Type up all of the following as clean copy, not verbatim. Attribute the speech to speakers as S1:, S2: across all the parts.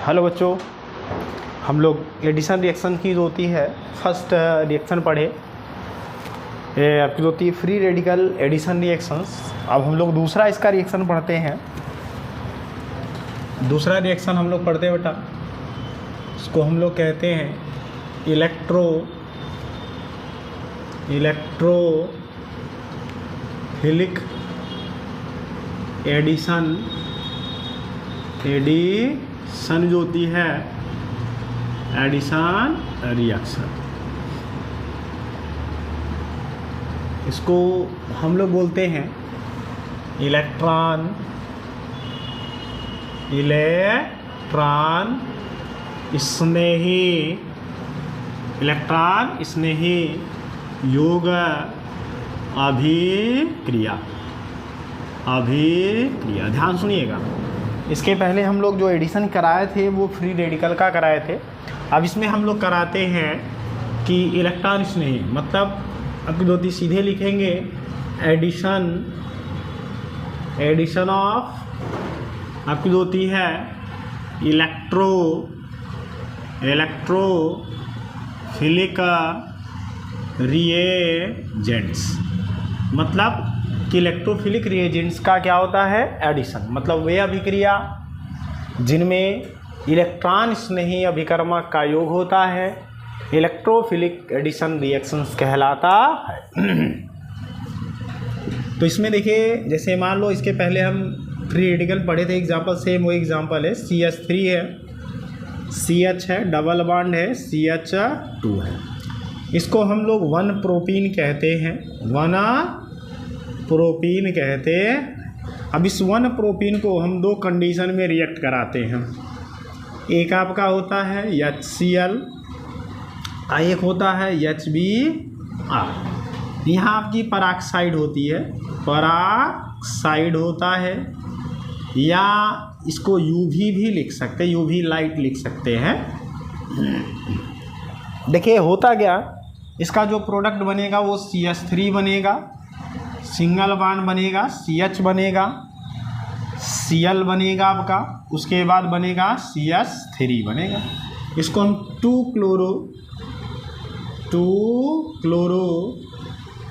S1: Hello बच्चों, हम लोग एडिशन रिएक्शन की जो होती है फर्स्ट रिएक्शन पढ़े। ये आपकी होती है फ्री रेडिकल एडिशन रिएक्शंस। अब हम लोग दूसरा इसका रिएक्शन पढ़ते हैं। दूसरा रिएक्शन हम लोग पढ़ते हैं बेटा, इसको हम लोग कहते हैं इलेक्ट्रोफिलिक एडिशन जो होती है एडिशन रिएक्शन। इसको हम लोग बोलते हैं इलेक्ट्रॉन स्नेही योग अभिक्रिया। ध्यान सुनिएगा, इसके पहले हम लोग जो एडिशन कराए थे वो फ्री रेडिकल का कराए थे। अब इसमें हम लोग कराते हैं कि इलेक्ट्रॉन स्नेही, मतलब आपकी दो सीधे लिखेंगे एडिशन ऑफ आपकी जो होती है इलेक्ट्रोफिलिक रिएजेंट्स। मतलब कि इलेक्ट्रोफिलिक रिएजेंट्स का क्या होता है एडिशन, मतलब वे अभिक्रिया जिनमें इलेक्ट्रॉन स्नेही अभिकर्मक का योग होता है इलेक्ट्रोफिलिक एडिशन रिएक्शंस कहलाता है। तो इसमें देखिए, जैसे मान लो इसके पहले हम फ्री रेडिकल पढ़े थे एग्जाम्पल, सेम वो एग्जाम्पल है CH3 है, CH है, डबल बॉन्ड है, CH2 है। इसको हम लोग 1 प्रोपीन कहते हैं, 1 प्रोपीन कहते हैं। अब इस 1 प्रोपीन को हम 2 कंडीशन में रिएक्ट कराते हैं। एक आपका होता है HCl, एक होता है HBr। यहाँ आपकी पराक्साइड होती है, पराक्साइड होता है, या इसको UV भी लिख सकते हैं, UV लाइट लिख सकते हैं। देखिए होता क्या, इसका जो प्रोडक्ट बनेगा वो CH3 बनेगा, सिंगल बॉन्ड बनेगा, CH बनेगा, Cl बनेगा आपका, उसके बाद बनेगा CH3 बनेगा। इसको हम 2 क्लोरो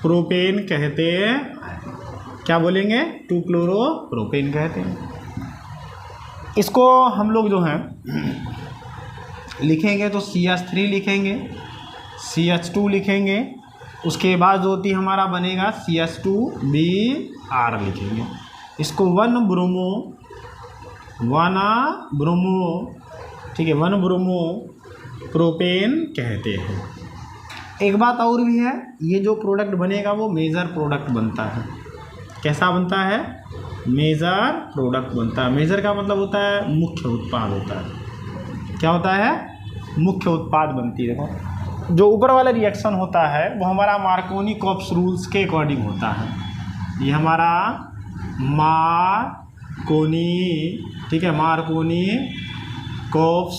S1: प्रोपेन कहते हैं। क्या बोलेंगे? 2 क्लोरो प्रोपेन कहते हैं। इसको हम लोग जो है लिखेंगे तो CH3 लिखेंगे, CH2 लिखेंगे, उसके बाद जो होती हमारा बनेगा CH2Br लिखेंगे। इसको 1 ब्रोमो ठीक है, 1 ब्रोमो प्रोपेन कहते हैं। एक बात और भी है, ये जो प्रोडक्ट बनेगा वो मेजर प्रोडक्ट बनता है। कैसा बनता है? मेजर प्रोडक्ट बनता है। मेजर का मतलब होता है मुख्य उत्पाद होता है। क्या होता है? मुख्य उत्पाद बनती है। देखो, जो ऊपर वाला रिएक्शन होता है वो हमारा मार्कोनी-कॉप्स रूल्स के अकॉर्डिंग होता है। ये हमारा ठीक है, मार्कोनी-कॉप्स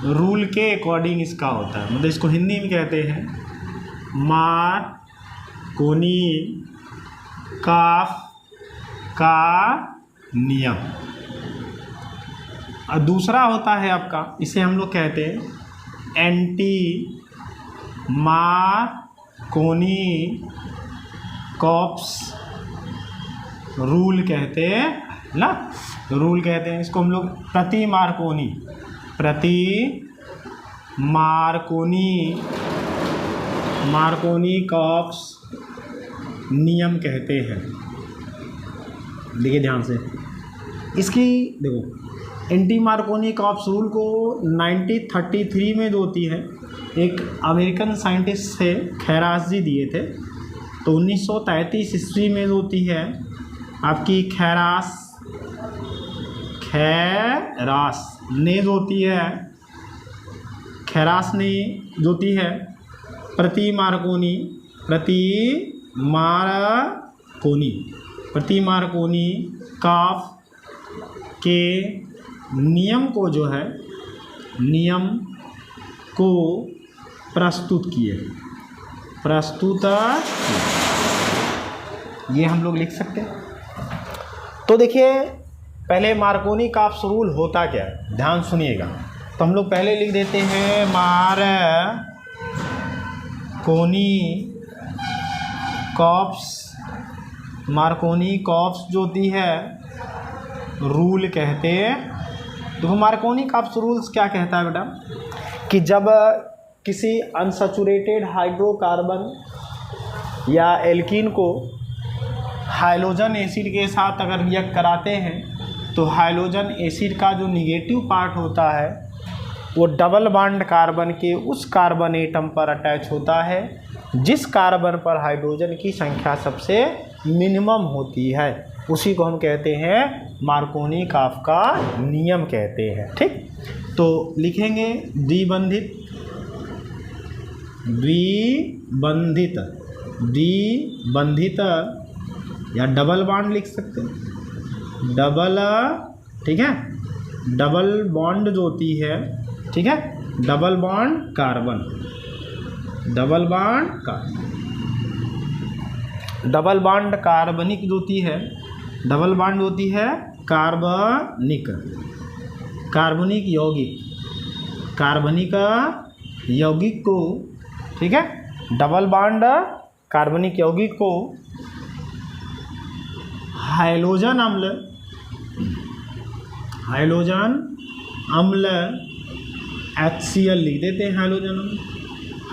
S1: रूल के अकॉर्डिंग इसका होता है। मतलब इसको हिंदी में कहते हैं मार्कोनी-कॉप्स का नियम। और दूसरा होता है आपका, इसे हम लोग कहते हैं एंटी मार्कोनी-कॉप्स रूल कहते हैं ना, रूल कहते हैं। इसको हम लोग प्रति मार्कोनी-कॉप्स नियम कहते हैं। देखिए ध्यान से, इसकी देखो एंटी मार्कोनी-कॉप्स रूल को 1933 में जो होती है एक अमेरिकन साइंटिस्ट थे, खैरास जी दिए थे। तो 1933 ईस्वी में जो होती है आपकी खैरास ने जो होती है, खैरास ने जो होती है प्रति मार्कोनी-कॉप्स के नियम को जो है प्रस्तुत किए। ये हम लोग लिख सकते हैं। तो देखिए पहले मार्कोनी काप्स रूल होता क्या है, ध्यान सुनिएगा। तो हम लोग पहले लिख देते हैं मार्कोनी काप्स जो होती है रूल कहते हैं। तो मार्कोनी काप्स रूल्स क्या कहता है बेटा, कि जब किसी अनसैचुरेटेड हाइड्रोकार्बन या एल्कीन को हाइड्रोजन एसिड के साथ अगर रिएक्ट कराते हैं तो हाइड्रोजन एसिड का जो निगेटिव पार्ट होता है वो डबल बॉन्ड कार्बन के उस कार्बन एटम पर अटैच होता है जिस कार्बन पर हाइड्रोजन की संख्या सबसे मिनिमम होती है। उसी को हम कहते हैं मार्कोनी काप्स का नियम कहते हैं। ठीक, तो लिखेंगे द्विबंधित या डबल बॉन्ड लिख सकते हैं, ठीक है, डबल बॉन्ड जो होती है, ठीक है, डबल बॉन्ड कार्बनिक जो होती है, डबल बॉन्ड होती है कार्बनिक यौगिक को, ठीक है, डबल बॉन्ड कार्बनिक यौगिक को हाइड्रोजन अम्ल HCl लिख देते हैं,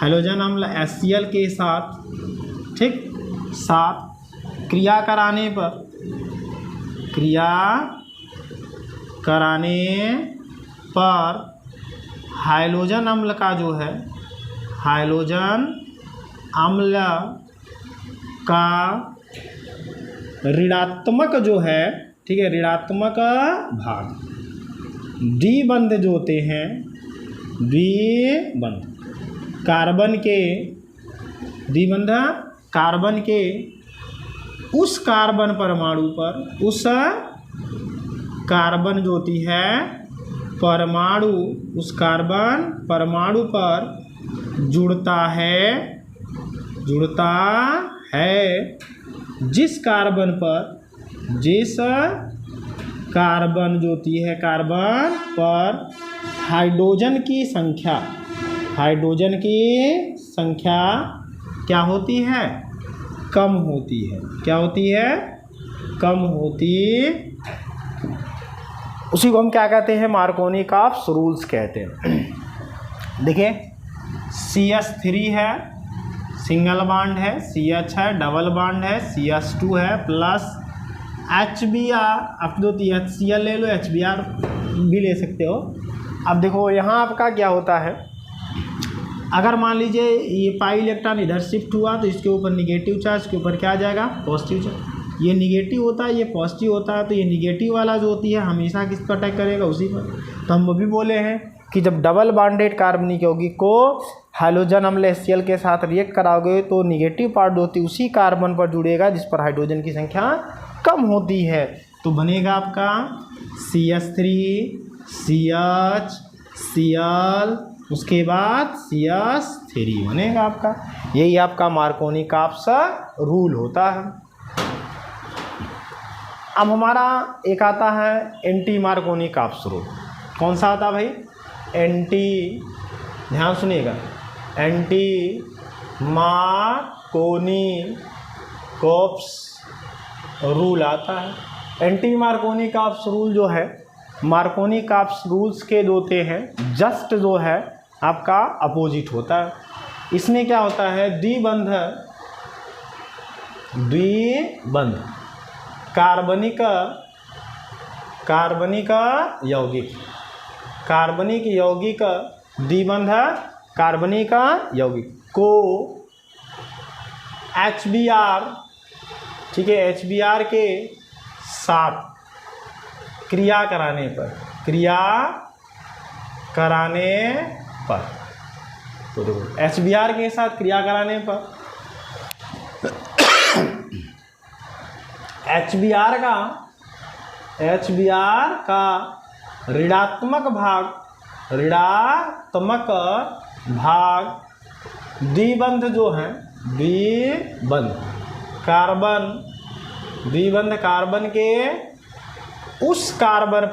S1: हाइड्रोजन अम्ल HCl के साथ, ठीक, क्रिया कराने पर हाइड्रोजन अम्ल का जो है, हाइड्रोजन अम्ल का ऋणात्मक जो है, ठीक है, ऋणात्मक भाग द्विबंध जो होते हैं, द्विबंध कार्बन के उस कार्बन परमाणु पर, उस कार्बन जो होती है परमाणु, उस कार्बन परमाणु पर जुड़ता है जिस कार्बन जो होती है कार्बन पर हाइड्रोजन की संख्या क्या होती है, कम होती है, उसी को हम क्या कहते हैं, मार्कोनी काप्स रूल्स कहते हैं। देखिए CH3 है, सिंगल बॉन्ड है, CH है, डबल बॉन्ड है, CH2 है, प्लस HBr, आप दो HCl ले लो, HBr भी ले सकते हो। अब देखो यहाँ आपका क्या होता है, अगर मान लीजिए ये पाई इलेक्ट्रॉन इधर शिफ्ट हुआ तो इसके ऊपर निगेटिव चार्ज के ऊपर क्या आ जाएगा, पॉजिटिव चार्ज। ये निगेटिव होता है, ये पॉजिटिव होता है, तो ये निगेटिव वाला जो होती है हमेशा किस पर अटैक करेगा, उसी पर। तो हम वो भी बोले हैं कि जब डबल बॉन्डेड कार्बनिक यौगिक को हाइड्रोजन अम्ल HCl के साथ रिएक्ट कराओगे तो निगेटिव पार्ट होती है उसी कार्बन पर जुड़ेगा जिस पर हाइड्रोजन की संख्या कम होती है। तो बनेगा आपका CH3 CH Cl, उसके बाद CH3 बनेगा आपका। यही आपका मार्कोनी काप्स रूल होता है। अब हमारा एक आता है एंटी मार्कोनी काप्स रूल। कौन सा आता है भाई, एंटी, ध्यान सुनिएगा, एंटी मार्कोनी काप्स रूल आता है। एंटी मार्कोनी काप्स रूल जो है, मार्कोनी काप्स रूल्स के जो होते हैं जस्ट जो है आपका अपोजिट होता है। इसमें क्या होता है, द्विबंध कार्बनिक यौगिक द्विबंध कार्बनिक यौगिक को HBr, ठीक है, HBr के साथ क्रिया कराने पर तो देखो HBr के साथ क्रिया कराने पर HBr का ऋणात्मक भाग द्विबंध जो है, द्विबंध कार्बन के उस कार्बन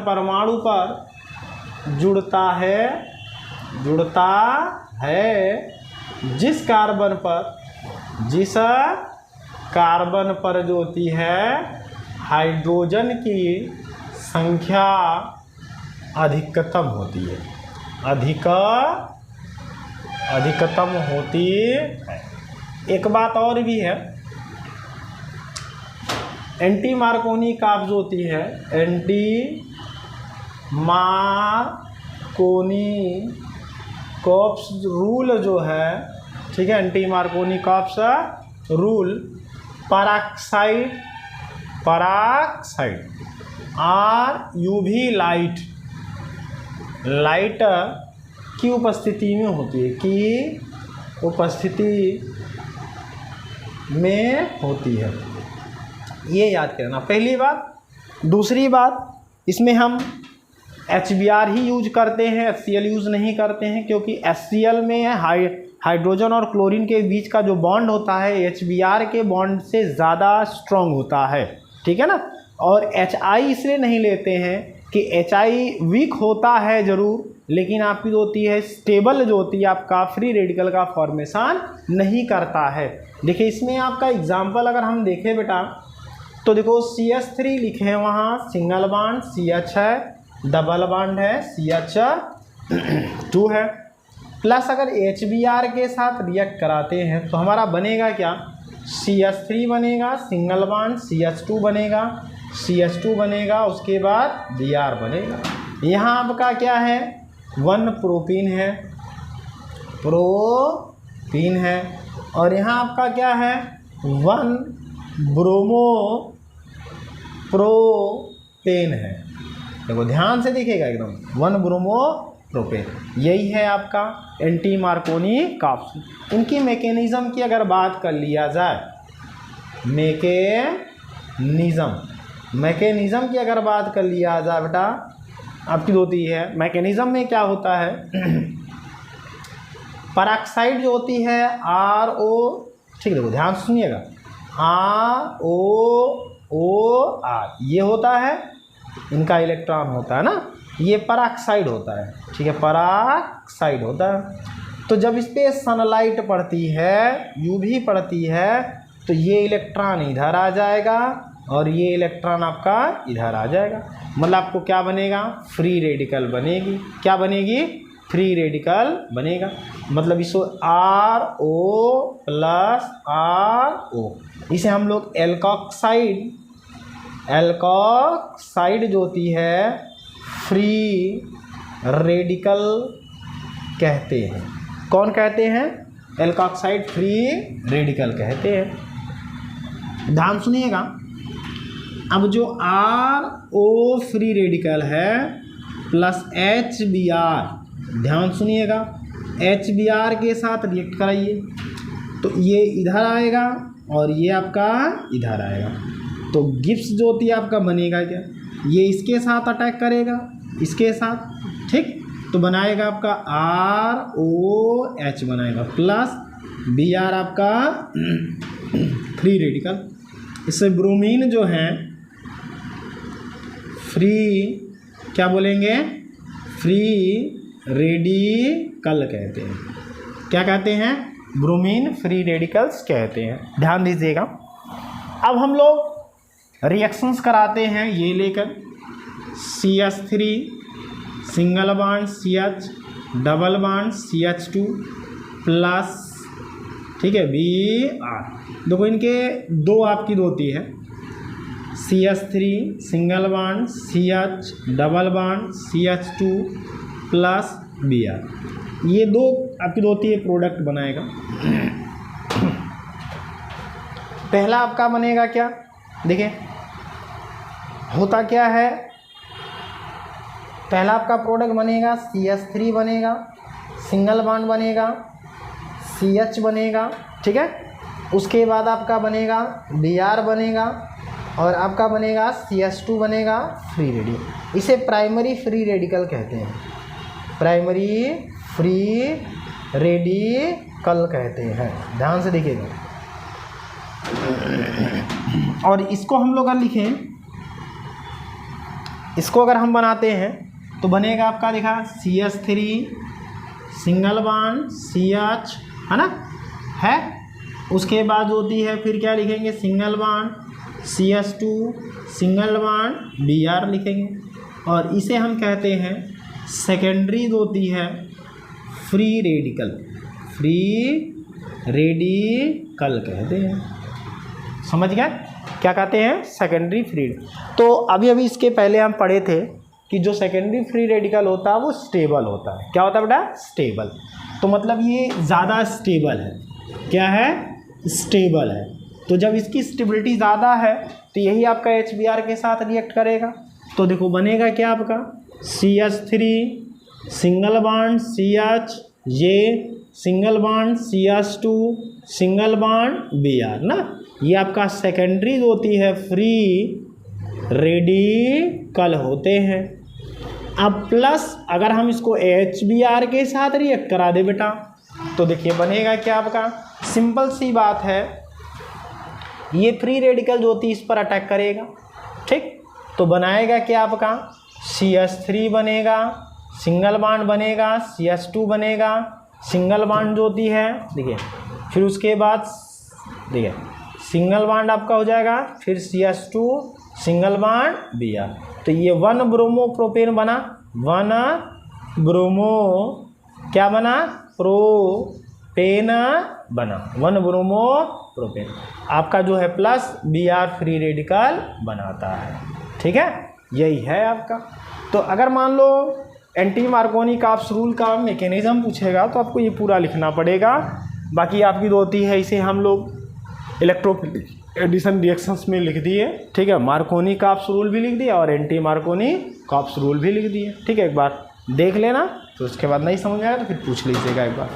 S1: परमाणु पर जुड़ता है जिस कार्बन पर जो होती है हाइड्रोजन की संख्या अधिकतम होती है, अधिकतम होती है। एक बात और भी है, एंटी मार्कोनी काप्स होती है, एंटी मार्कोनी कॉप्स रूल जो है, ठीक है, एंटी मार्कोनी कॉप्स रूल पराक्साइड और यूवी लाइट की उपस्थिति में होती है, ये याद करना पहली बात। दूसरी बात, इसमें हम HBr ही यूज करते हैं, HCl यूज नहीं करते हैं, क्योंकि HCl में हाइड्रोजन और क्लोरीन के बीच का जो बॉन्ड होता है HBr के बॉन्ड से ज़्यादा स्ट्रॉन्ग होता है, ठीक है ना। और HI इसलिए नहीं लेते हैं कि HI वीक होता है ज़रूर, लेकिन आपकी जो होती है स्टेबल जो होती है आपका फ्री रेडिकल का फॉर्मेशन नहीं करता है। देखिए इसमें आपका एग्जांपल अगर हम देखें बेटा, तो देखो CH3 लिखे हैं, वहाँ सिंगल बॉन्ड CH है, डबल बॉन्ड है CH2 है, प्लस अगर HBr के साथ रिएक्ट कराते हैं तो हमारा बनेगा क्या, CH3 बनेगा, सिंगल बॉन्ड CH2 बनेगा, उसके बाद Br बनेगा। यहाँ आपका क्या है, 1 प्रोपीन है, और यहाँ आपका क्या है, 1 ब्रोमोप्रोपेन है। देखो ध्यान से दिखेगा एकदम, 1 ब्रोमोप्रोपेन, यही है आपका एंटी मार्कोनी काप्स। इनकी मैकेनिज्म की अगर बात कर लिया जाए, मैकेनिज्म की अगर बात कर लिया जाए बेटा, आपकी होती है मैकेनिज्म में क्या होता है, पराक्साइड जो होती है RO, ठीक है, देखो ध्यान सुनिएगा, ROOR ये होता है, इनका इलेक्ट्रॉन होता है ना, ये पराक्साइड होता है, ठीक है, पराक्साइड होता है। तो जब इस पर सनलाइट पड़ती है, यूवी पड़ती है, तो ये इलेक्ट्रॉन इधर आ जाएगा और ये इलेक्ट्रॉन आपका इधर आ जाएगा, मतलब आपको क्या बनेगा, फ्री रेडिकल बनेगी। क्या बनेगी, फ्री रेडिकल बनेगा। मतलब इसको RO+RO, इसे हम लोग एल्कोक्साइड जो होती है फ्री रेडिकल कहते हैं। कौन कहते हैं, एल्कोक्साइड फ्री रेडिकल कहते हैं। ध्यान सुनिएगा, अब जो RO फ्री रेडिकल है प्लस HBr, ध्यान सुनिएगा, HBr के साथ रिएक्ट कराइए तो ये इधर आएगा और ये आपका इधर आएगा, तो गिब्स जो होती है आपका बनेगा क्या, ये इसके साथ अटैक करेगा, इसके साथ, ठीक, तो बनाएगा आपका ROH बनाएगा, प्लस Br आपका फ्री रेडिकल। इससे ब्रोमीन जो है फ्री, क्या बोलेंगे, फ्री रेडिकल कहते हैं। क्या कहते हैं, ब्रोमीन फ्री रेडिकल्स कहते हैं। ध्यान दीजिएगा, अब हम लोग रिएक्शंस कराते हैं, ये लेकर CH3 single bond CH, double bond CH2 plus, ठीक है, Br। देखो इनके दो आपकी होती है, CH3 single bond CH, double bond CH2 plus Br, ये दो आपकी होती है, प्रोडक्ट बनाएगा। पहला आपका बनेगा क्या, देखिए होता क्या है, पहला आपका प्रोडक्ट बनेगा CH3 बनेगा, सिंगल बॉन्ड बनेगा, CH बनेगा, ठीक है, उसके बाद आपका बनेगा Br बनेगा और आपका बनेगा CH2 बनेगा फ्री रेडिकल। इसे प्राइमरी फ्री रेडिकल कहते हैं, प्राइमरी फ्री रेडिकल कहते हैं। ध्यान से देखिएगा, और इसको हम लोग अगर लिखें, इसको अगर हम बनाते हैं तो बनेगा आपका, देखा CH3 सिंगल बॉन्ड CH, है ना, है। उसके बाद होती है फिर क्या लिखेंगे, single bond CH2 single bond Br लिखेंगे। और इसे हम कहते हैं सेकेंडरी होती है फ्री रेडिकल, फ्री रेडिकल कहते हैं। समझ गए क्या कहते हैं, सेकेंडरी फ्री। तो अभी इसके पहले हम पढ़े थे कि जो सेकेंडरी फ्री रेडिकल होता है वो स्टेबल होता है। क्या होता है बेटा, स्टेबल। तो मतलब ये ज़्यादा स्टेबल है। क्या है, स्टेबल है। तो जब इसकी स्टेबिलिटी ज़्यादा है तो यही आपका HBr के साथ रिएक्ट करेगा। तो देखो बनेगा क्या आपका, CH3 सिंगल बॉन्ड CH, ये single bond CH2 single bond Br ना, ये आपका सेकेंडरी होती है फ्री रेडिकल होते हैं। अब प्लस अगर हम इसको HBr के साथ रिएक्ट करा दे बेटा, तो देखिए बनेगा क्या आपका, सिंपल सी बात है, ये फ्री रेडिकल जो होती है इस पर अटैक करेगा, ठीक। तो बनाएगा क्या आपका, CH3 बनेगा, सिंगल बॉन्ड बनेगा, CH2 बनेगा, सिंगल बॉन्ड जो होती है, देखिए फिर उसके बाद देखिए सिंगल बॉन्ड आपका हो जाएगा, फिर CH2 सिंगल बॉन्ड Br। तो ये 1 ब्रोमो प्रोपेन बना, 1 ब्रोमो क्या बना, प्रोपेन बना, 1 ब्रोमो प्रोपेन आपका जो है प्लस Br फ्री रेडिकल बनाता है, ठीक है। यही है आपका। तो अगर मान लो एंटी मार्कोनी काप्स रूल का मैकेनिज्म पूछेगा तो आपको ये पूरा लिखना पड़ेगा। बाकी आपकी जो होती है इसे हम लोग इलेक्ट्रोफिलिक एडिशन रिएक्शंस में लिख दिए, ठीक है। मार्कोनी काप्स रूल भी लिख दिया और एंटी मार्कोनी काप्स रूल भी लिख दिए, ठीक है। एक बार देख लेना, तो उसके बाद नहीं समझ आएगा तो फिर पूछ लीजिएगा एक बार।